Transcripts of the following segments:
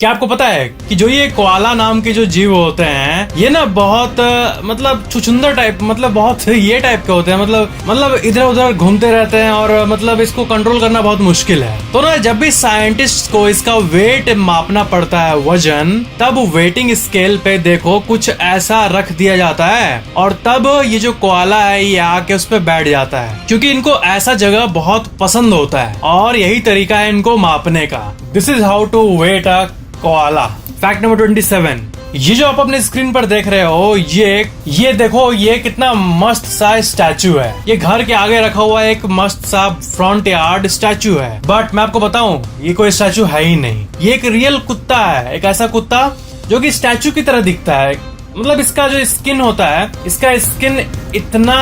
क्या आपको पता है कि जो ये कोआला नाम के जो जीव होते हैं ये ना बहुत मतलब छुछुंदर टाइप मतलब बहुत ये टाइप के होते हैं मतलब इधर उधर घूमते रहते हैं और मतलब इसको कंट्रोल करना बहुत मुश्किल है। तो ना जब भी साइंटिस्ट को इसका वेट मापना पड़ता है वजन, तब वेटिंग स्केल पे देखो कुछ ऐसा रख दिया जाता है और तब ये जो कोआला है ये आके उस पे बैठ जाता है, क्योंकि इनको ऐसा जगह बहुत पसंद होता है और यही तरीका है इनको मापने का। This is how to weigh a koala. Fact number 27, ये जो आप अपने स्क्रीन पर देख रहे हो ये देखो ये कितना मस्त सा स्टैचू है। ये घर के आगे रखा हुआ एक मस्त सा फ्रंट यार्ड स्टैचू है, बट मैं आपको बताऊं ये कोई स्टैचू है ही नहीं। ये एक रियल कुत्ता है, एक ऐसा कुत्ता जो कि स्टैचू की तरह दिखता है। मतलब इसका जो स्किन होता है, इसका स्किन इतना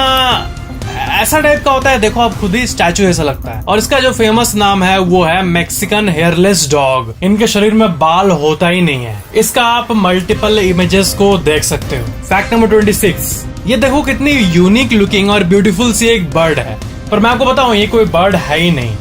ऐसा टाइप का होता है, देखो आप खुद ही स्टैचू ऐसा लगता है। और इसका जो फेमस नाम है वो है मैक्सिकन हेयरलेस डॉग। इनके शरीर में बाल होता ही नहीं है। इसका आप मल्टीपल इमेजेस को देख सकते हो। फैक्ट नंबर 26, ये देखो कितनी यूनिक लुकिंग और ब्यूटीफुल सी एक बर्ड है, पर मैं आपको बताऊं ये कोई बर्ड है ही नहीं।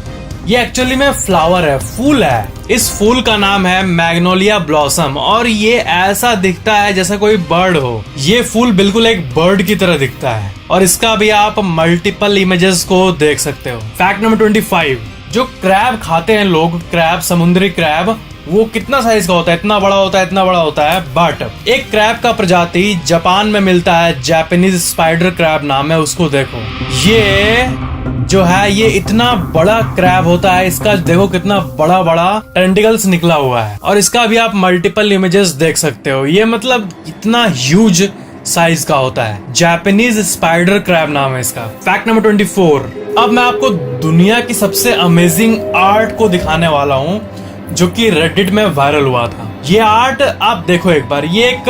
ये एक्चुअली में फ्लावर है, फूल है। इस फूल का नाम है मैग्नोलिया ब्लॉसम और ये ऐसा दिखता है जैसा कोई बर्ड हो। ये फूल बिल्कुल एक बर्ड की तरह दिखता है और इसका भी आप मल्टीपल इमेजेस को देख सकते हो। फैक्ट नंबर 25, जो क्रैब खाते हैं लोग, क्रैब, समुद्री क्रैब, वो कितना साइज का होता है, इतना बड़ा होता है, इतना बड़ा होता है। बट एक क्रैब का प्रजाति जापान में मिलता है, जापानीज स्पाइडर क्रैब नाम है उसको। देखो ये जो है ये इतना बड़ा क्रैब होता है, इसका देखो कितना बड़ा बड़ा टेंटिकल्स निकला हुआ है और इसका भी आप मल्टीपल इमेजेस देख सकते हो। ये मतलब इतना ह्यूज साइज का होता है। जापानीज स्पाइडर क्रैब नाम है इसका। फैक्ट नंबर 24, अब मैं आपको दुनिया की सबसे अमेजिंग आर्ट को दिखाने वाला हूँ जो कि रेडिट में वायरल हुआ था। ये आर्ट आप देखो एक बार, ये एक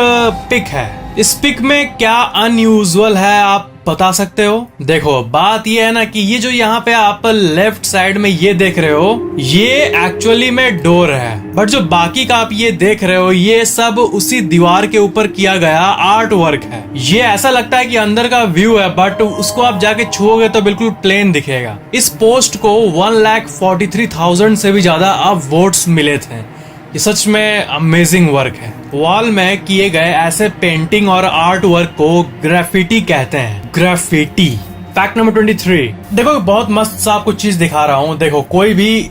पिक है। इस पिक में क्या अनयूजुअल है आप बता सकते हो? देखो बात ये है ना कि ये जो यहाँ पे आप लेफ्ट साइड में ये देख रहे हो ये एक्चुअली में डोर है, बट जो बाकी का आप ये देख रहे हो ये सब उसी दीवार के ऊपर किया गया आर्ट वर्क है। ये ऐसा लगता है कि अंदर का व्यू है, बट उसको आप जाके छुओगे तो बिल्कुल प्लेन दिखेगा। इस पोस्ट को 1,43,000 से भी ज्यादा अब वोट्स मिले थे। ये सच में अमेजिंग वर्क है। वॉल में किए गए ऐसे पेंटिंग और आर्ट वर्क को ग्राफिटी कहते हैं, ग्राफिटी। फैक्ट नंबर 23, देखो बहुत मस्त सा आपको चीज दिखा रहा हूँ। देखो कोई भी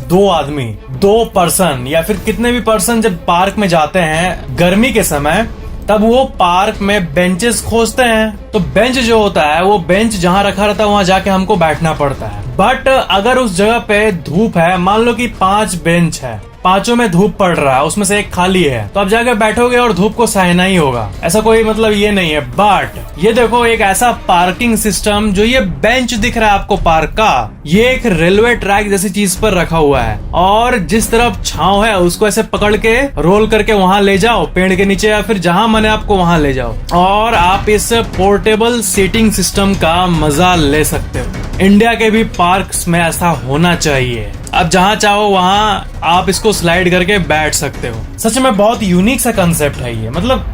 दो आदमी, दो पर्सन या फिर कितने भी पर्सन जब पार्क में जाते हैं गर्मी के समय, तब वो पार्क में बेंचेस खोजते हैं। तो बेंच जो होता है वो बेंच जहाँ रखा रहता है वहां जाके हमको बैठना पड़ता है। बट अगर उस जगह पे धूप है, मान लो कि 5 बेंच है, पांचों में धूप पड़ रहा है, उसमें से एक खाली है, तो आप जाके बैठोगे और धूप को सहना ही होगा। ऐसा कोई मतलब ये नहीं है। बट ये देखो एक ऐसा पार्किंग सिस्टम, जो ये बेंच दिख रहा है आपको पार्क का, ये एक रेलवे ट्रैक जैसी चीज पर रखा हुआ है और जिस तरफ छांव है उसको ऐसे पकड़ के रोल करके वहां ले जाओ, पेड़ के नीचे या फिर जहां मन है आपको वहां ले जाओ और आप इस पोर्टेबल सीटिंग सिस्टम का मजा ले सकते हो। इंडिया के भी पार्क्स में ऐसा होना चाहिए। अब जहाँ चाहो वहाँ आप इसको स्लाइड करके बैठ सकते हो। सच में बहुत यूनिक सा कंसेप्ट है ये, मतलब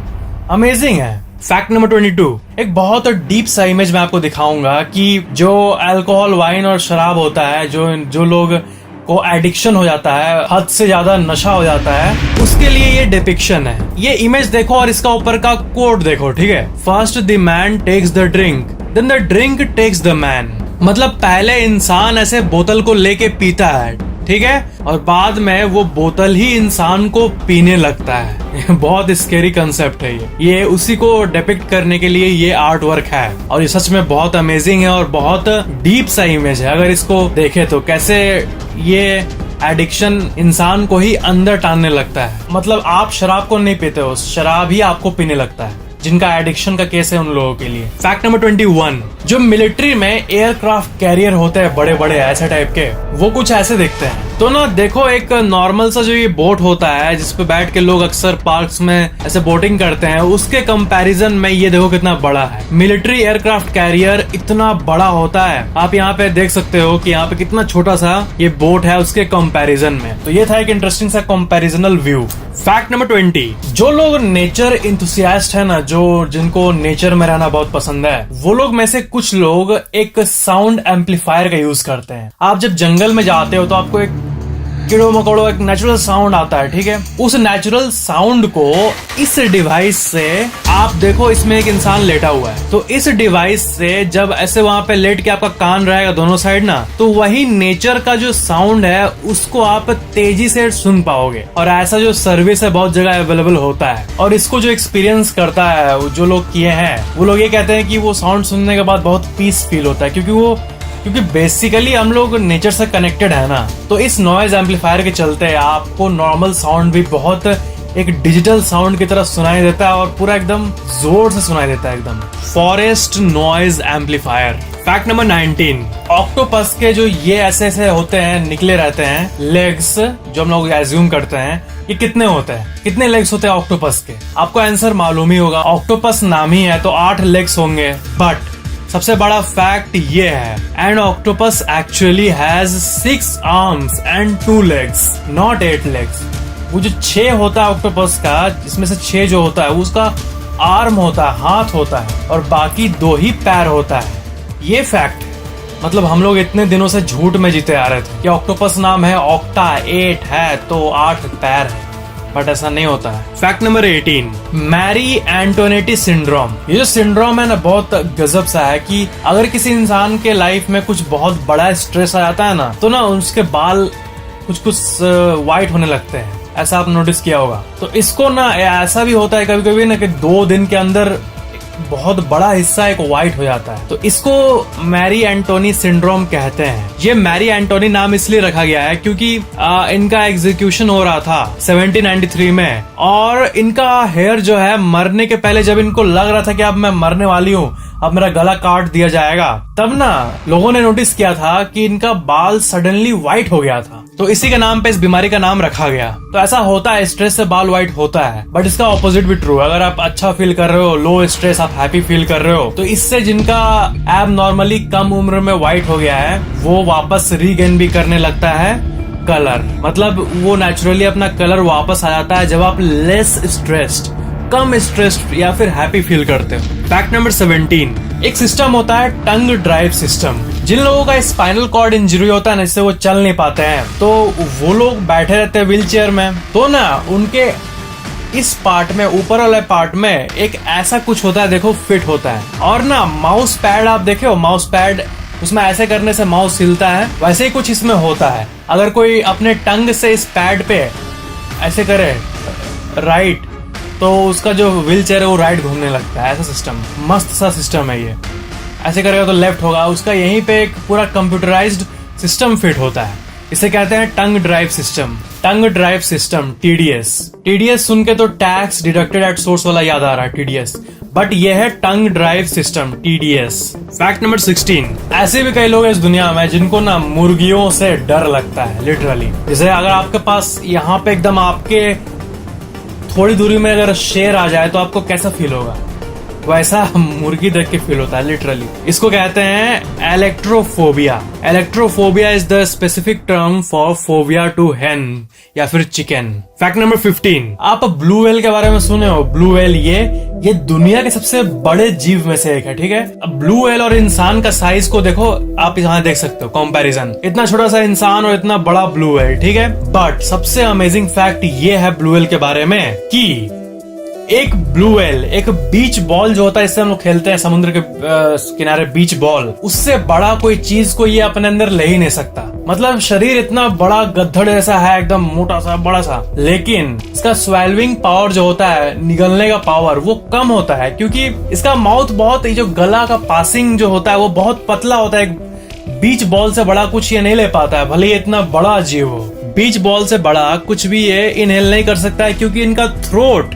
अमेजिंग है। फैक्ट नंबर 22, एक बहुत डीप सा इमेज मैं आपको दिखाऊंगा कि जो अल्कोहल, वाइन और शराब होता है, जो लोग को एडिक्शन हो जाता है, हद से ज्यादा नशा हो जाता है, उसके लिए ये डिपिक्शन है। ये इमेज देखो और इसका ऊपर का कोड देखो, ठीक है। First the man takes the drink, then the drink takes the man. मतलब पहले इंसान ऐसे बोतल को लेके पीता है, ठीक है, और बाद में वो बोतल ही इंसान को पीने लगता है। बहुत स्केरी कंसेप्ट है ये उसी को डिपिक्ट करने के लिए ये आर्ट वर्क है और ये सच में बहुत अमेजिंग है और बहुत डीप सा इमेज है। अगर इसको देखे तो कैसे ये एडिक्शन इंसान को ही अंदर टानने लगता है। मतलब आप शराब को नहीं पीते हो, शराब ही आपको पीने लगता है। जिनका एडिक्शन का केस है उन लोगों के लिए। फैक्ट नंबर 21, जो मिलिट्री में एयरक्राफ्ट कैरियर होते हैं बड़े बड़े ऐसे टाइप के, वो कुछ ऐसे दिखते हैं। तो ना देखो एक नॉर्मल सा जो ये बोट होता है जिसपे बैठ के लोग अक्सर पार्क्स में ऐसे बोटिंग करते हैं, उसके कंपैरिजन में ये देखो कितना बड़ा है। मिलिट्री एयरक्राफ्ट कैरियर इतना बड़ा होता है, आप यहाँ पे देख सकते हो कि यहाँ पे कितना छोटा सा ये बोट है उसके कंपैरिजन में। तो ये था एक इंटरेस्टिंग सा कंपैरिजनल व्यू। फैक्ट नंबर 20, जो लोग नेचर इंथुसियास्ट है ना, जो जिनको नेचर में रहना बहुत पसंद है, वो लोग में से कुछ लोग एक साउंड एम्पलीफायर का यूज करते हैं। आप जब जंगल में जाते हो तो आपको एक कीड़ों मकोड़ों एक नेचुरल साउंड आता है, ठीक है। उस नेचुरल साउंड को इस डिवाइस से आप देखो, इसमें एक इंसान लेटा हुआ है, तो इस डिवाइस से जब ऐसे वहां पे लेट के आपका कान रहेगा दोनों साइड ना, तो वही नेचर का जो साउंड है उसको आप तेजी से सुन पाओगे। और ऐसा जो सर्विस है बहुत जगह अवेलेबल होता है, और इसको जो एक्सपीरियंस करता है, जो लोग किए हैं वो लोग ये कहते हैं कि वो साउंड सुनने के बाद बहुत पीस फील होता है, क्योंकि बेसिकली हम लोग नेचर से कनेक्टेड है ना। तो इस नॉइज एम्पलीफायर के चलते आपको नॉर्मल साउंड भी बहुत एक डिजिटल साउंड की तरह सुनाई देता है, और पूरा एकदम जोर से सुनाई देता है एकदम। Forest noise amplifier. Fact number 19, octopus के जो ये ऐसे होते हैं, निकले रहते हैं लेग्स, जो हम लोग एज्यूम करते हैं, ये कितने होते हैं, कितने लेग्स होते हैं ऑक्टोपस के? आपको आंसर मालूम ही होगा, ऑक्टोपस नाम ही है तो 8 लेग्स होंगे। बट सबसे बड़ा फैक्ट ये है, and octopus actually has 6 arms and 2 legs, not 8 legs. वो जो 6 होता है ऑक्टोपस का, जिसमें से 6 जो होता है उसका आर्म होता है, हाथ होता है, और बाकी 2 ही पैर होता है। ये फैक्ट मतलब हम लोग इतने दिनों से झूठ में जीते आ रहे थे कि ऑक्टोपस नाम है, ऑक्टा 8 है तो 8 पैर है, बट ऐसा नहीं होता है। Fact number 18, Marie Antoinette syndrome. ये जो सिंड्रोम है ना, बहुत गजब सा है कि अगर किसी इंसान के लाइफ में कुछ बहुत बड़ा स्ट्रेस आ जाता है ना, तो ना उसके बाल कुछ वाइट होने लगते हैं। ऐसा आप नोटिस किया होगा। तो इसको ना ऐसा भी होता है कभी कभी ना कि 2 दिन के अंदर बहुत बड़ा हिस्सा एक वाइट हो जाता है, तो इसको मैरी एंटोनी सिंड्रोम कहते हैं। ये मैरी एंटोनी नाम इसलिए रखा गया है क्योंकि इनका एग्जीक्यूशन हो रहा था 1793 में, और इनका हेयर जो है मरने के पहले, जब इनको लग रहा था कि अब मैं मरने वाली हूँ, अब मेरा गला काट दिया जाएगा, तब ना लोगों ने नोटिस किया था कि इनका बाल सडनली व्हाइट हो गया था, तो इसी के नाम पे इस बीमारी का नाम रखा गया। तो ऐसा होता है, स्ट्रेस से बाल व्हाइट होता है, बट इसका ऑपोजिट भी ट्रू है। अगर आप अच्छा फील कर रहे हो, लो स्ट्रेस, आप हैप्पी फील कर रहे हो, तो इससे जिनका एब नॉर्मली कम उम्र में व्हाइट हो गया है, वो वापस रीगेन भी करने लगता है कलर। मतलब वो नेचुरली अपना कलर वापस आ जाता है जब आप लेस स्ट्रेस्ड, कम स्ट्रेस्ड या फिर हैप्पी फील करते हो। फैक्ट नंबर 17, एक सिस्टम होता है टंग ड्राइव सिस्टम। जिन लोगों का स्पाइनल कॉर्ड इंजरी होता है ना, जिससे वो चल नहीं पाते हैं, तो वो लोग बैठे रहते हैं व्हील चेयर में, तो ना उनके इस पार्ट में, ऊपर वाले पार्ट में एक ऐसा कुछ होता है, देखो फिट होता है। और ना माउस पैड आप देखे हो, माउस पैड, उसमें ऐसे करने से माउस हिलता है, वैसे ही कुछ इसमें होता है। अगर कोई अपने टंग से इस पैड पे ऐसे करे राइट, तो उसका जो व्हील चेयर है वो राइट घूमने लगता है। ऐसा सिस्टम, मस्त सा सिस्टम है ये। ऐसे करेगा तो लेफ्ट होगा, उसका यहीं पे एक पूरा कंप्यूटराइज्ड सिस्टम फिट होता है। इसे कहते हैं टंग ड्राइव सिस्टम। टंग ड्राइव सिस्टम, टीडीएस। टीडीएस सुन के तो टैक्स डिडक्टेड एट सोर्स वाला याद आ रहा है, टीडीएस, बट ये है tongue drive system, TDS. Fact number 16, ऐसे भी कई लोग हैं इस दुनिया में जिनको ना मुर्गियों से डर लगता है, लिटरली। जैसे अगर आपके पास यहाँ पे एकदम आपके थोड़ी दूरी में अगर शेर आ जाए तो आपको कैसा फील होगा, वैसा मुर्गी देख के फील होता है, लिटरली। इसको कहते हैं electrophobia. Electrophobia is the specific term for phobia to hen या फिर चिकन। फैक्ट नंबर 15, आप ब्लू व्हेल के बारे में सुने हो? ब्लू व्हेल ये दुनिया के सबसे बड़े जीव में से एक है, ठीक है। अब ब्लू व्हेल और इंसान का साइज को देखो, आप यहाँ देख सकते हो कंपैरिजन, इतना छोटा सा इंसान और इतना बड़ा ब्लू व्हेल, ठीक है। बट सबसे अमेजिंग फैक्ट ये है ब्लू व्हेल के बारे में कि एक ब्लू व्हेल, एक बीच बॉल जो होता है, इससे हम लोग खेलते हैं समुद्र के किनारे, बीच बॉल, उससे बड़ा कोई चीज को ये अपने अंदर ले ही नहीं सकता। मतलब शरीर इतना बड़ा गद्धड़ जैसा है, एकदम मोटा सा, बड़ा सा, लेकिन इसका स्वेल्विंग पावर जो होता है, निगलने का पावर, वो कम होता है, क्योंकि इसका माउथ बहुत, जो गला का पासिंग जो होता है वो बहुत पतला होता है। बीच बॉल से बड़ा कुछ ये नहीं ले पाता है, भले ही इतना बड़ा जीव हो। बीच बॉल से बड़ा कुछ भी ये इनहेल नहीं कर सकता है, क्योंकि इनका थ्रोट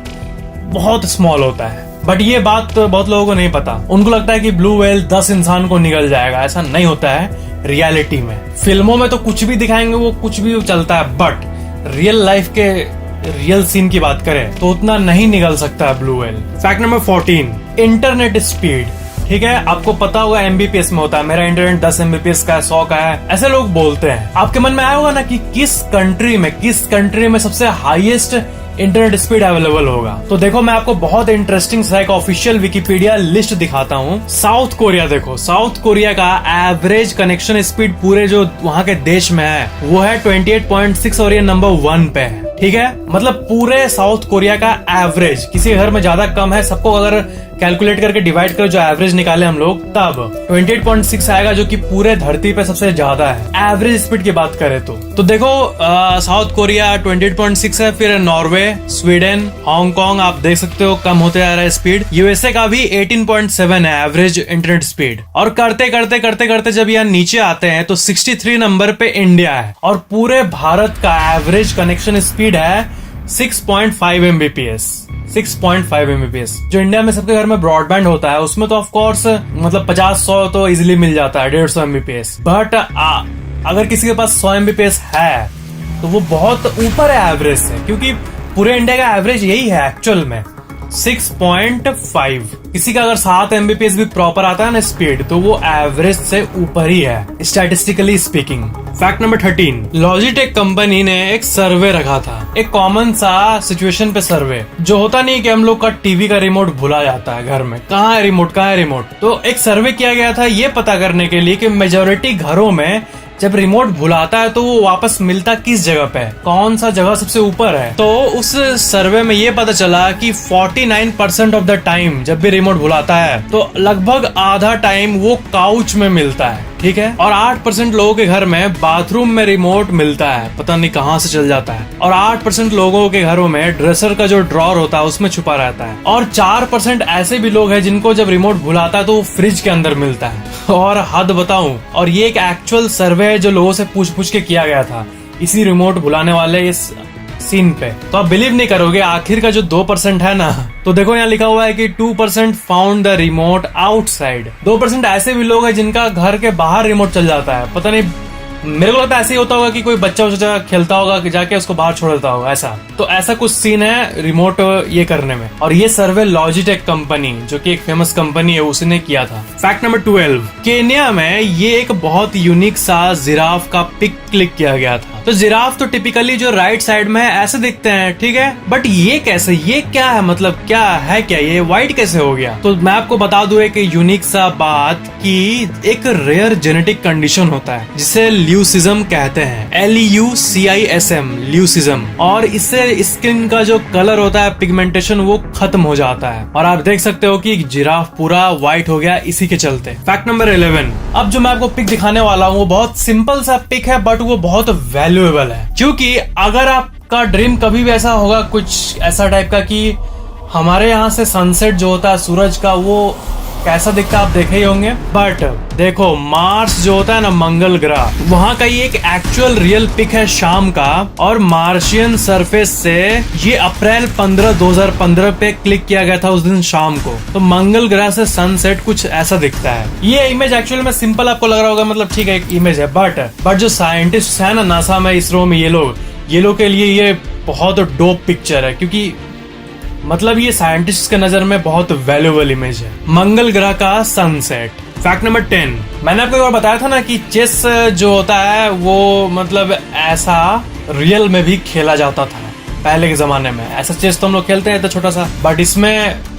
बहुत स्मॉल होता है। बट ये बात तो बहुत लोगों को नहीं पता, उनको लगता है कि ब्लू व्हेल 10 इंसान को निगल जाएगा। ऐसा नहीं होता है रियलिटी में। फिल्मों में तो कुछ भी दिखाएंगे, वो कुछ भी चलता है, बट रियल लाइफ के रियल सीन की बात करें तो उतना नहीं निगल सकता है blue whale. Fact number 14, internet speed. ठीक है, आपको पता होगा एमबीपीएस में होता है, मेरा इंटरनेट 10 एमबीपीएस का है, 100 का है, ऐसे लोग बोलते हैं। आपके मन में आया होगा ना कि किस कंट्री में सबसे हाईएस्ट इंटरनेट स्पीड अवेलेबल होगा। तो देखो मैं आपको बहुत इंटरेस्टिंग सा एक ऑफिशियल विकिपीडिया लिस्ट दिखाता हूँ। साउथ कोरिया देखो, साउथ कोरिया का एवरेज कनेक्शन स्पीड पूरे जो वहाँ के देश में है वो है 28.6 और ये नंबर 1 पे है। ठीक है, मतलब पूरे साउथ कोरिया का एवरेज, किसी घर में ज्यादा कम है, सबको अगर कैलकुलेट करके डिवाइड करो जो एवरेज निकाले हम लोग, तब 28.6 आएगा जो कि पूरे धरती पे सबसे ज्यादा है एवरेज स्पीड की बात करें तो देखो साउथ कोरिया 28.6 है, फिर नॉर्वे, स्वीडन, हांगकांग आप देख सकते हो कम होते जा रहा है स्पीड। यूएसए का भी 18.7 है एवरेज इंटरनेट स्पीड। और करते करते करते करते जब यहाँ नीचे आते हैं तो 63 नंबर पे इंडिया है और पूरे भारत का एवरेज कनेक्शन स्पीड है 6.5 Mbps। 6.5 Mbps जो इंडिया में सबके घर में ब्रॉडबैंड होता है उसमें तो ऑफ कोर्स मतलब 50-100 तो इजीली मिल जाता है 150 Mbps। बट अगर किसी के पास 100 Mbps है तो वो बहुत ऊपर है एवरेज से, क्योंकि पूरे इंडिया का एवरेज यही है एक्चुअल में 6.5। किसी का अगर 7 Mbps भी प्रॉपर आता है ना स्पीड तो वो एवरेज से ऊपर ही है statistically speaking. Fact number 13, Logitech company ने एक सर्वे रखा था, एक कॉमन सा सिचुएशन पे सर्वे जो होता नहीं कि हम लोग का टीवी का रिमोट भुला जाता है घर में, कहाँ है रिमोट, कहाँ है रिमोट। तो एक सर्वे किया गया था ये पता करने के लिए कि मेजोरिटी घरों में जब रिमोट भुलाता है तो वो वापस मिलता किस जगह पे है, कौन सा जगह सबसे ऊपर है। तो उस सर्वे में ये पता चला कि 49% ऑफ द टाइम जब भी रिमोट भुलाता है तो लगभग आधा टाइम वो काउच में मिलता है। ठीक है, और 8% लोगों के घर में बाथरूम में रिमोट मिलता है, पता नहीं कहाँ से चल जाता है। और 8% लोगों के घरों में ड्रेसर का जो ड्रॉर होता है उसमें छुपा रहता है। और 4% ऐसे भी लोग हैं जिनको जब रिमोट भुलाता है तो वो फ्रिज के अंदर मिलता है। और हद बताऊं, और ये एक एक्चुअल सर्वे है जो लोगों से पूछ पूछ के किया गया था इसी रिमोट भुलाने वाले इस सीन पे। तो आप बिलीव नहीं करोगे, आखिर का जो 2% है ना, तो देखो यहाँ लिखा हुआ है कि 2% फाउंड द रिमोट आउटसाइड। 2% ऐसे भी लोग हैं जिनका घर के बाहर रिमोट चल जाता है, पता नहीं, मेरे को लगता है ऐसे ही होता होगा कि कोई बच्चा उच्चा खेलता होगा कि जाके उसको बाहर छोड़ देता होगा, ऐसा। तो ऐसा कुछ सीन है रिमोट ये करने में। और ये सर्वे लॉजिटेक कंपनी जो कि एक फेमस कंपनी है उसने किया था। फैक्ट नंबर 12, केन्या में ये एक बहुत यूनिक सा जिराफ का पिक क्लिक किया गया था। तो जिराफ तो टिपिकली जो राइट साइड में है ऐसे दिखते हैं, ठीक है, बट ये कैसे, ये क्या है, मतलब क्या है, क्या ये व्हाइट कैसे हो गया। तो मैं आपको बता दूं एक यूनिक सा बात कि एक रेयर जेनेटिक कंडीशन होता है जिसे ल्यूसिज्म कहते हैं, LUCISM, ल्यूसिज्म। और इससे स्किन का जो कलर होता है, पिगमेंटेशन, वो खत्म हो जाता है। और आप देख सकते हो कि जिराफ पूरा व्हाइट हो गया इसी के चलते। फैक्ट नंबर 11, अब जो मैं आपको पिक दिखाने वाला हूँ वो बहुत सिंपल सा पिक है बट वो बहुत वैल्यूएबल है। क्योंकि अगर आपका ड्रीम कभी भी ऐसा होगा, कुछ ऐसा टाइप का कि हमारे यहाँ से सनसेट जो होता है सूरज का वो कैसा दिखता है आप देखे ही होंगे, बट देखो मार्स जो होता है ना, मंगल ग्रह, वहाँ का ये एक एक्चुअल रियल पिक है शाम का। और मार्शियन सरफेस से ये अप्रैल 15, 2015 पे क्लिक किया गया था उस दिन शाम को। तो मंगल ग्रह से सनसेट कुछ ऐसा दिखता है। ये इमेज एक्चुअल में सिंपल आपको लग रहा होगा, मतलब ठीक है एक इमेज है, बट जो साइंटिस्ट है ना नासा में, इसरो में, ये लोग के लिए ये बहुत डोप पिक्चर है, क्योंकि मतलब ये साइंटिस्ट के नजर में बहुत वैल्यूएबल इमेज है, मंगल ग्रह का सनसेट। फैक्ट नंबर 10, मैंने आपको एक बार बताया था ना कि चेस जो होता है वो मतलब ऐसा रियल में भी खेला जाता था पहले के जमाने में। ऐसा चेस तो हम लोग खेलते हैं तो छोटा सा, बट इसमें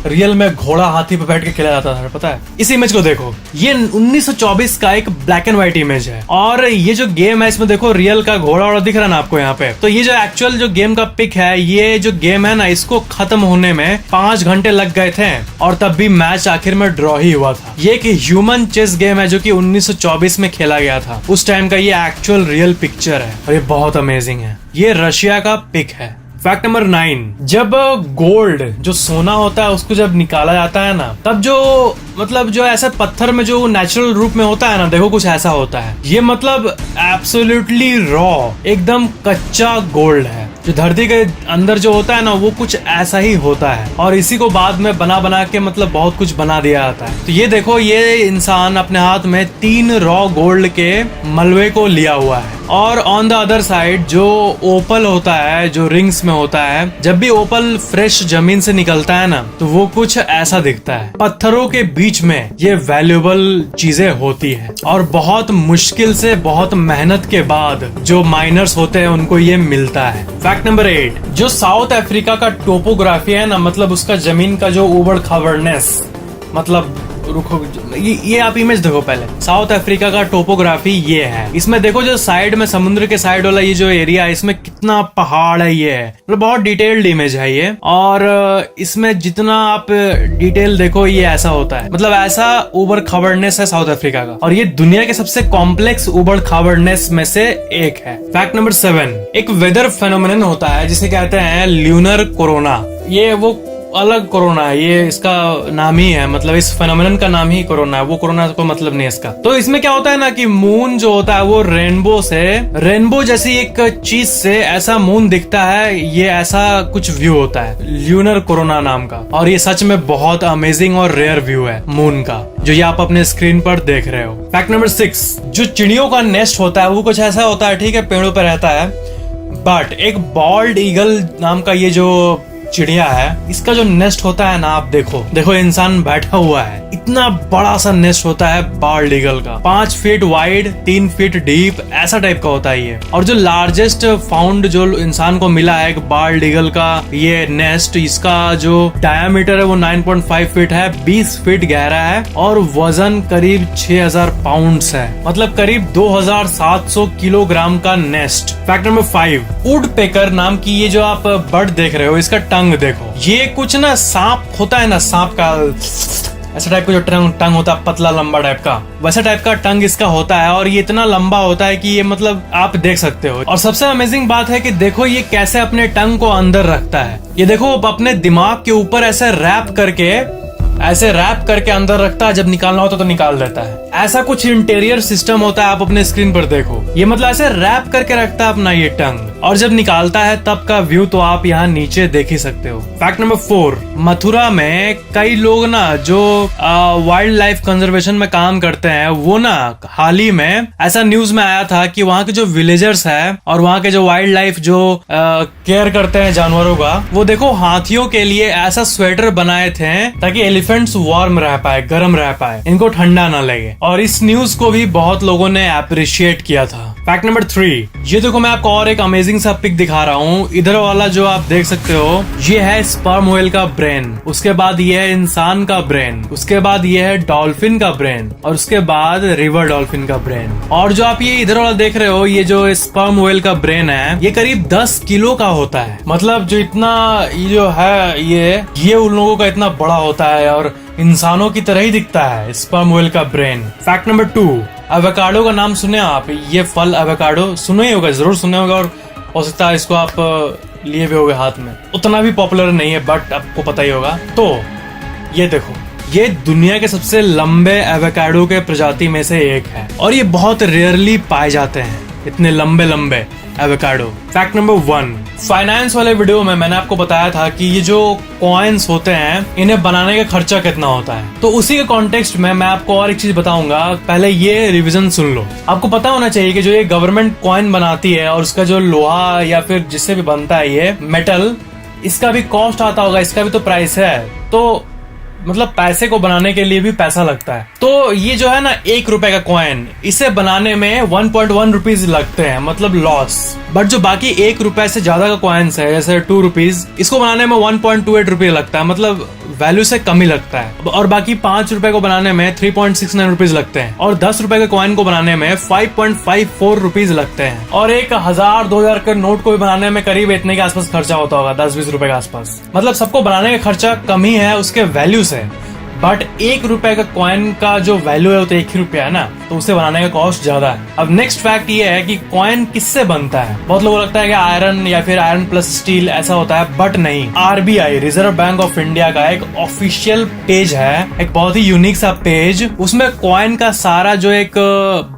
रियल में घोड़ा हाथी पे बैठ के खेला जाता था, पता है। इस इमेज को देखो, ये 1924 का एक ब्लैक एंड व्हाइट इमेज है। और ये जो गेम है इसमें देखो रियल का घोड़ा वोड़ा दिख रहा है ना आपको यहाँ पे। तो ये जो एक्चुअल जो गेम का पिक है, ये जो गेम है ना, इसको खत्म होने में 5 घंटे लग गए थे और तब भी मैच आखिर में ड्रॉ ही हुआ था। ये एक ह्यूमन चेस गेम है जो कि 1924 में खेला गया था। उस टाइम का ये एक्चुअल रियल पिक्चर है और ये बहुत अमेजिंग है। ये रशिया का पिक है। फैक्ट नंबर 9, जब गोल्ड जो सोना होता है उसको जब निकाला जाता है ना, तब जो मतलब जो ऐसे पत्थर में जो नेचुरल रूप में होता है ना, देखो कुछ ऐसा होता है। ये मतलब एब्सोल्युटली रॉ, एकदम कच्चा गोल्ड है। जो धरती के अंदर जो होता है ना वो कुछ ऐसा ही होता है और इसी को बाद में बना के मतलब बहुत कुछ बना दिया जाता है। तो ये देखो, ये इंसान अपने हाथ में 3 रॉ गोल्ड के मलबे को लिया हुआ है। और ऑन द अदर साइड जो ओपल होता है, जो रिंग्स में होता है, जब भी ओपल फ्रेश जमीन से निकलता है ना, तो वो कुछ ऐसा दिखता है। पत्थरों के बीच में ये वैल्यूएबल चीजें होती है और बहुत मुश्किल से, बहुत मेहनत के बाद जो माइनर्स होते हैं उनको ये मिलता है। फैक्ट नंबर 8, जो साउथ अफ्रीका का टोपोग्राफी है ना, मतलब उसका जमीन का जो उबड़ खाबड़नेस, मतलब रुको, ये आप इमेज देखो पहले। साउथ अफ्रीका का टोपोग्राफी ये है। इसमें देखो जो साइड में समुद्र के साइड वाला ये जो एरिया है, इसमें कितना पहाड़ है, ये है मतलब बहुत डिटेल्ड इमेज है ये। और इसमें जितना आप डिटेल देखो ये ऐसा होता है, मतलब ऐसा उबड़ खाबड़नेस है साउथ अफ्रीका का, और ये दुनिया के सबसे कॉम्प्लेक्स उबड़ खाबड़नेस में से एक है। फैक्ट नंबर 7, एक वेदर फेनोमेनन होता है जिसे कहते हैं ल्यूनर कोरोना। ये वो अलग कोरोना है, ये इसका नाम ही है, मतलब इस फेनोमेनन का नाम ही कोरोना है, वो कोरोना को मतलब नहीं है इसका। तो इसमें क्या होता है ना कि मून जो होता है वो रेनबो जैसी एक चीज से ऐसा मून दिखता है, ये ऐसा कुछ व्यू होता है ल्यूनर कोरोना नाम का। और ये सच में बहुत अमेजिंग और रेयर व्यू है मून का, जो ये आप अपने स्क्रीन पर देख रहे हो। फैक्ट नंबर 6, जो चिड़ियों का नेस्ट होता है वो कुछ ऐसा होता है, ठीक है, पेड़ों पर रहता है, बट एक बॉल्ड ईगल नाम का ये जो चिड़िया है, इसका जो नेस्ट होता है ना, आप देखो इंसान बैठा हुआ है, इतना बड़ा सा नेस्ट होता है बाल्ड ईगल का, 5 फीट वाइड, 3 फीट डीप, ऐसा टाइप का होता है ये। और जो लार्जेस्ट फाउंड जो इंसान को मिला है एक बाल्ड ईगल का ये नेस्ट, इसका जो डायामीटर है वो 9.5 फीट है, 20 फीट गहरा है और वजन करीब 6000 पाउंड्स है, मतलब करीब 2700 किलोग्राम का nest. Fact number 5, would picker नाम की ये जो आप बर्ड देख रहे हो, इसका टंग देखो, ये कुछ ना सांप होता है ना, सांप का ऐसा टाइप का जो टंग होता है, पतला लंबा टाइप का, वैसा टाइप का टंग इसका होता है। और ये इतना लंबा होता है कि ये मतलब आप देख सकते हो। और सबसे अमेजिंग बात है कि देखो ये कैसे अपने टंग को अंदर रखता है, ये देखो अपने दिमाग के ऊपर ऐसे रैप करके अंदर रखता है, जब निकालना होता तो निकाल देता है। ऐसा कुछ इंटीरियर सिस्टम होता है, आप अपने स्क्रीन पर देखो, ये मतलब ऐसे रैप करके रखता है अपना ये टंग, और जब निकालता है तब का व्यू तो आप यहाँ नीचे देख ही सकते हो। फैक्ट नंबर 4, मथुरा में कई लोग ना जो वाइल्ड लाइफ कंजर्वेशन में काम करते हैं, वो ना हाल ही में ऐसा न्यूज में आया था कि वहाँ के जो विलेजर्स है और वहाँ के जो वाइल्ड लाइफ जो केयर करते हैं जानवरों का, वो देखो हाथियों के लिए ऐसा स्वेटर बनाए थे ताकि एलिफेंट्स वार्म रह पाए, गर्म रह पाए, इनको ठंडा ना लगे। और इस न्यूज को भी बहुत लोगों ने अप्रिशिएट किया था। फैक्ट नंबर 3, ये देखो मैं आपको और एक अमेजिंग सा पिक दिखा रहा हूँ। इधर वाला जो आप देख सकते हो ये है स्पर्म व्हेल का ब्रेन, उसके बाद ये है इंसान का ब्रेन, उसके बाद ये है डॉल्फिन का ब्रेन, और उसके बाद रिवर डॉल्फिन का ब्रेन। और जो आप ये इधर वाला देख रहे हो, ये जो स्पर्म व्हेल का ब्रेन है, ये करीब 10 किलो का होता है, मतलब जो इतना ये जो है ये उन लोगों का इतना बड़ा होता है और इंसानों की तरह ही दिखता है स्पर्म व्हेल का ब्रेन। फैक्ट नंबर 2, एवोकाडो का नाम सुने आप? ये फल एवोकाडो सुने ही होगा, जरूर सुने होगा, और हो सकता है इसको आप लिए हुए होगे हाथ में। उतना भी पॉपुलर नहीं है बट आपको पता ही होगा। तो ये देखो, ये दुनिया के सबसे लंबे एवोकाडो के प्रजाति में से एक है और ये बहुत रेयरली पाए जाते हैं, इतने लंबे लंबे एवोकाडो। फैक्ट नंबर 1, फाइनेंस वाले वीडियो में मैंने आपको बताया था कि ये जो कॉइन्स होते हैं इन्हें बनाने का खर्चा कितना होता है। तो उसी के कॉन्टेक्स्ट में मैं आपको और एक चीज बताऊंगा, पहले ये रिवीजन सुन लो। आपको पता होना चाहिए कि जो ये गवर्नमेंट कॉइन बनाती है और उसका जो लोहा या फिर जिससे भी बनता है ये मेटल, इसका भी कॉस्ट आता होगा, इसका भी तो प्राइस है। तो मतलब पैसे को बनाने के लिए भी पैसा लगता है। तो ये जो है ना 1 रुपए का कॉइन, इसे बनाने में 1.1 रुपीज लगते हैं, मतलब लॉस। बट जो बाकी 1 रुपए से ज्यादा का कॉइन्स है, जैसे 2 रुपीज, इसको बनाने में 1.28 रुपये लगता है, मतलब वैल्यू से कम ही लगता है। और बाकी 5 रुपए को बनाने में 3.69 रुपीज लगते हैं, और 10 रुपए के कॉइन को बनाने में 5.54 रुपीज लगते हैं, और 1000 2000 के नोट को भी बनाने में करीब इतने के आसपास खर्चा होता होगा, 10-20 रुपए के आसपास। मतलब सबको बनाने का खर्चा कम ही है उसके वैल्यू से। बट 1 रुपए का कॉइन का जो वैल्यू है वो तो 1 ही रुपया है ना, तो उसे बनाने का कॉस्ट ज्यादा है। अब नेक्स्ट फैक्ट ये है कि कॉइन किससे बनता है। बहुत लोगों को लगता है कि आयरन या फिर आयरन प्लस स्टील ऐसा होता है, बट नहीं। RBI, reserve bank of India का एक ऑफिशियल पेज है, एक बहुत ही यूनिक सा पेज, उसमें कॉइन का सारा जो एक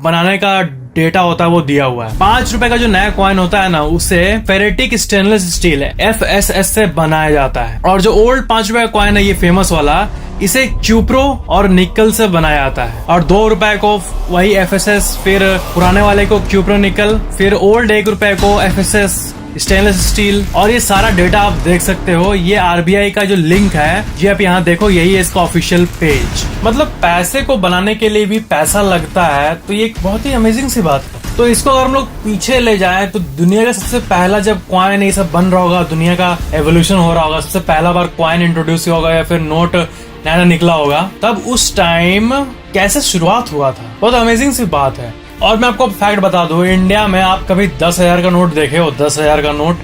बनाने का डेटा होता है वो दिया हुआ है। 5 रुपए का जो नया कॉइन होता है ना, उसे फेरेटिक स्टेनलेस स्टील है FSS से बनाया जाता है। और जो ओल्ड 5 रुपए का कॉइन है, ये फेमस वाला, इसे क्यूप्रो और निकल से बनाया जाता है। और 2 रुपए को वही FSS, फिर पुराने वाले को क्यूप्रो निकल, फिर ओल्ड 1 रुपए को FSS स्टेनलेस स्टील। और ये सारा डेटा आप देख सकते हो। ये RBI का जो लिंक है, ये आप यहाँ देखो, यही है इसका ऑफिशियल पेज। मतलब पैसे को बनाने के लिए भी पैसा लगता है, तो ये एक बहुत ही अमेजिंग सी बात है। तो इसको अगर हम लोग पीछे ले जाएं तो दुनिया का सबसे पहला जब कॉइन ये सब बन रहा होगा, दुनिया का एवोल्यूशन हो रहा होगा, सबसे पहला बार कॉइन इंट्रोड्यूस होगा या फिर नोट नया निकला होगा, तब उस टाइम कैसे शुरुआत हुआ था, बहुत अमेजिंग सी बात है। और मैं आपको फैक्ट बता दूं, इंडिया में आप कभी 10,000 का नोट देखे हो? 10,000 का नोट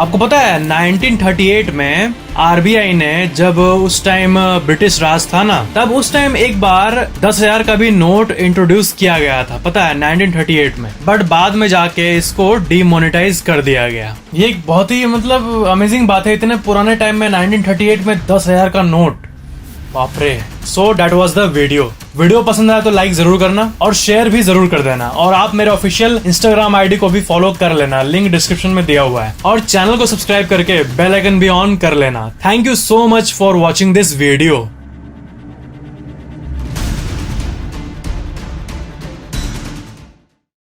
आपको पता है 1938 में RBI ने, जब उस टाइम ब्रिटिश राज था ना, तब उस टाइम एक बार 10,000 का भी नोट इंट्रोड्यूस किया गया था, पता है 1938 में। बट बाद में जाके इसको डीमोनेटाइज कर दिया गया। ये एक बहुत ही मतलब अमेजिंग बात है, इतने पुराने टाइम में 1938 में 10,000 का नोट, बापरे। So that was the video पसंद आया तो लाइक जरूर करना और शेयर भी जरूर कर देना। और आप मेरे ऑफिशियल इंस्टाग्राम आईडी को भी फॉलो कर लेना, लिंक डिस्क्रिप्शन में दिया हुआ है। और चैनल को सब्सक्राइब करके बेल आइकन भी ऑन कर लेना। Thank you so much for watching this video.